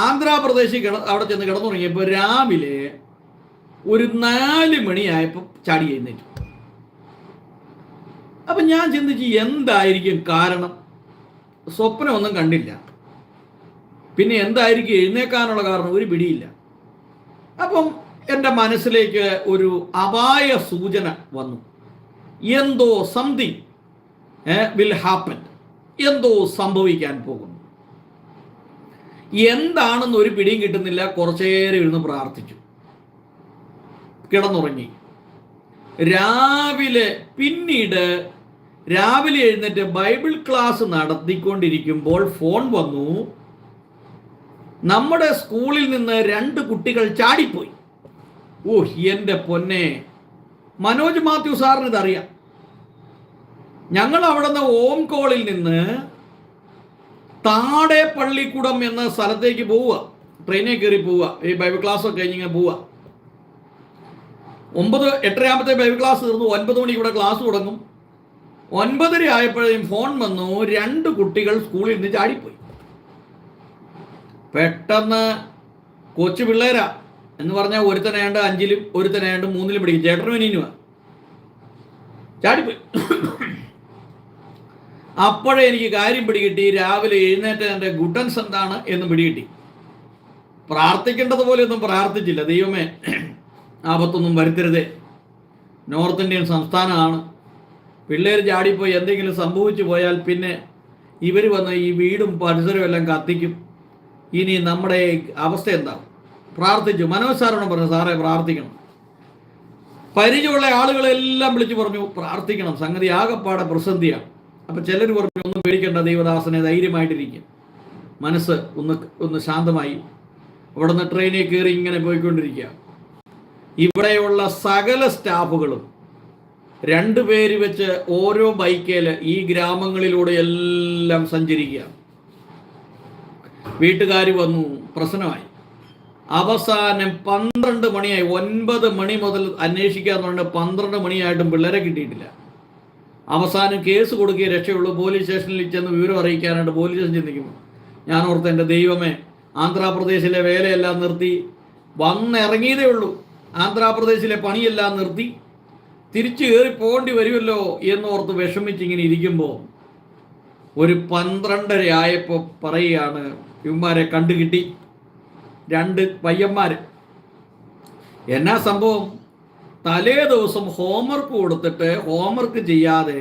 ആന്ധ്രാപ്രദേശിൽ അവിടെ ചെന്ന് കിടന്നുറങ്ങിയപ്പോൾ രാവിലെ ഒരു 4 മണിയായപ്പോൾ ചാടി എഴുന്നേറ്റു. അപ്പം ഞാൻ ചിന്തിച്ച് എന്തായിരിക്കും കാരണം? സ്വപ്നമൊന്നും കണ്ടില്ല. പിന്നെ എന്തായിരിക്കും എഴുന്നേക്കാനുള്ള കാരണം? ഒരു പിടിയില്ല. അപ്പം എൻ്റെ മനസ്സിലേക്ക് ഒരു അപായ സൂചന വന്നു. എന്തോ സംതിങ് വിൽ ഹാപ്പൻ, എന്തോ സംഭവിക്കാൻ പോകുന്നു. എന്താണെന്ന് ഒരു പിടിയും കിട്ടുന്നില്ല. കുറച്ചേരം ഇരുന്ന് പ്രാർത്ഥിച്ചു, കിടന്നുറങ്ങി. പിന്നീട് രാവിലെ എഴുന്നേറ്റ് ബൈബിൾ ക്ലാസ് നടത്തിക്കൊണ്ടിരിക്കുമ്പോൾ ഫോൺ വന്നു. നമ്മുടെ സ്കൂളിൽ നിന്ന് 2 കുട്ടികൾ ചാടിപ്പോയി. എൻ്റെ പൊന്നെ, മനോജ് മാത്യു സാറിന് ഇതറിയാം. ഞങ്ങൾ അവിടെ നിന്ന് ഓം കോളിൽ നിന്ന് താടെ പള്ളിക്കൂടം എന്ന സ്ഥലത്തേക്ക് പോവുക, ട്രെയിനിൽ കയറി പോവുക. ഈ ബൈബിൾ ക്ലാസ് ഒക്കെ കഴിഞ്ഞിങ്ങനെ പോവുക. 8:30 ബൈബിൾ ക്ലാസ് തീർന്നു. 9 മണിക്ക് ഇവിടെ ക്ലാസ് തുടങ്ങും. 9:30 ആയപ്പോഴേക്കും ഫോൺ വന്നു, 2 കുട്ടികൾ സ്കൂളിൽ നിന്ന് ചാടിപ്പോയി. പെട്ടെന്ന് കൊച്ചു പിള്ളേരാ എന്ന് പറഞ്ഞാൽ ഒരുത്തനായണ്ട് 5-ലും ഒരുത്തനായണ്ട് 3-ലും പഠിക്കും. ചേട്ടനും അനിയനുമാ. ചാടിപ്പോയി. അപ്പോഴേ എനിക്ക് കാര്യം പിടികിട്ടി. രാവിലെ എഴുന്നേറ്റ എൻ്റെ ഗുഡൻസ് എന്താണ് എന്ന് പിടികിട്ടി. പ്രാർത്ഥിക്കേണ്ടതുപോലെ ഒന്നും പ്രാർത്ഥിച്ചില്ല. ദൈവമേ, ആപത്തൊന്നും വരുത്തരുതേ, നോർത്ത് ഇന്ത്യൻ സംസ്ഥാനമാണ്, പിള്ളേർ ചാടിപ്പോയി എന്തെങ്കിലും സംഭവിച്ചു പോയാൽ പിന്നെ ഇവർ വന്ന് ഈ വീടും പരിസരവും എല്ലാം കത്തിക്കും. ഇനി നമ്മുടെ അവസ്ഥ എന്താവും? പ്രാർത്ഥിച്ചു. മനോജ് സാറോട് പറഞ്ഞു, സാറേ പ്രാർത്ഥിക്കണം. പരിചയമുള്ള ആളുകളെല്ലാം വിളിച്ചു പറഞ്ഞു പ്രാർത്ഥിക്കണം, സംഗതി ആകെപ്പാടെ പ്രതിസന്ധിയാണ്. അപ്പം ചിലർ പറഞ്ഞു, ഒന്നും പേടിക്കേണ്ട ദൈവദാസനെ, ധൈര്യമായിട്ടിരിക്കും. മനസ്സ് ഒന്ന് ശാന്തമായി. അവിടെ നിന്ന് ട്രെയിനിൽ കയറി ഇങ്ങനെ പോയിക്കൊണ്ടിരിക്കുക. ഇവിടെയുള്ള സകല സ്റ്റാഫുകളും 2 പേര് വെച്ച് ഓരോ ബൈക്കേൽ ഈ ഗ്രാമങ്ങളിലൂടെ എല്ലാം സഞ്ചരിക്കുക. വീട്ടുകാർ വന്നു, പ്രശ്നമായി. അവസാനം 12 മണിയായി. 9 മണി മുതൽ അന്വേഷിക്കാന്ന് പറഞ്ഞിട്ട് 12 മണിയായിട്ടും പിള്ളേരെ കിട്ടിയിട്ടില്ല. അവസാനം കേസ് കൊടുക്കുകയെ രക്ഷയുള്ളൂ. പോലീസ് സ്റ്റേഷനിൽ ചെന്ന് വിവരം അറിയിക്കാനായിട്ട് പോലീസ് സ്റ്റേഷൻ ചിന്തിക്കുമ്പോൾ ഞാൻ ഓർത്ത്, എൻ്റെ ദൈവമേ, ആന്ധ്രാപ്രദേശിലെ വേലയെല്ലാം നിർത്തി വന്നിറങ്ങിയതേ ഉള്ളൂ. ആന്ധ്രാപ്രദേശിലെ പണിയെല്ലാം നിർത്തി തിരിച്ചു കയറി പോകേണ്ടി വരുമല്ലോ എന്നോർത്ത് വിഷമിച്ചിങ്ങനെ ഇരിക്കുമ്പോൾ ഒരു 12:30 ആയപ്പോൾ പറയുകയാണ്, ഇവന്മാരെ കണ്ടുകിട്ടി, 2 പയ്യന്മാർ. എന്നാ സംഭവം? തലേ ദിവസം ഹോംവർക്ക് കൊടുത്തിട്ട് ഹോംവർക്ക് ചെയ്യാതെ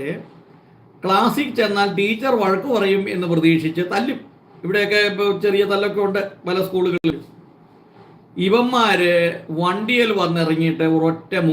ക്ലാസ്സിൽ ചെന്നാൽ ടീച്ചർ വഴക്ക് പറയും എന്ന് പ്രതീക്ഷിച്ച് തല്ലും. ഇവിടെയൊക്കെ ഇപ്പോൾ ചെറിയ തല്ലൊക്കെ ഉണ്ട് പല സ്കൂളുകളിലും. ഇവന്മാർ വണ്ടിയിൽ വന്നിറങ്ങിയിട്ട് ഒരൊറ്റ മുങ്ങ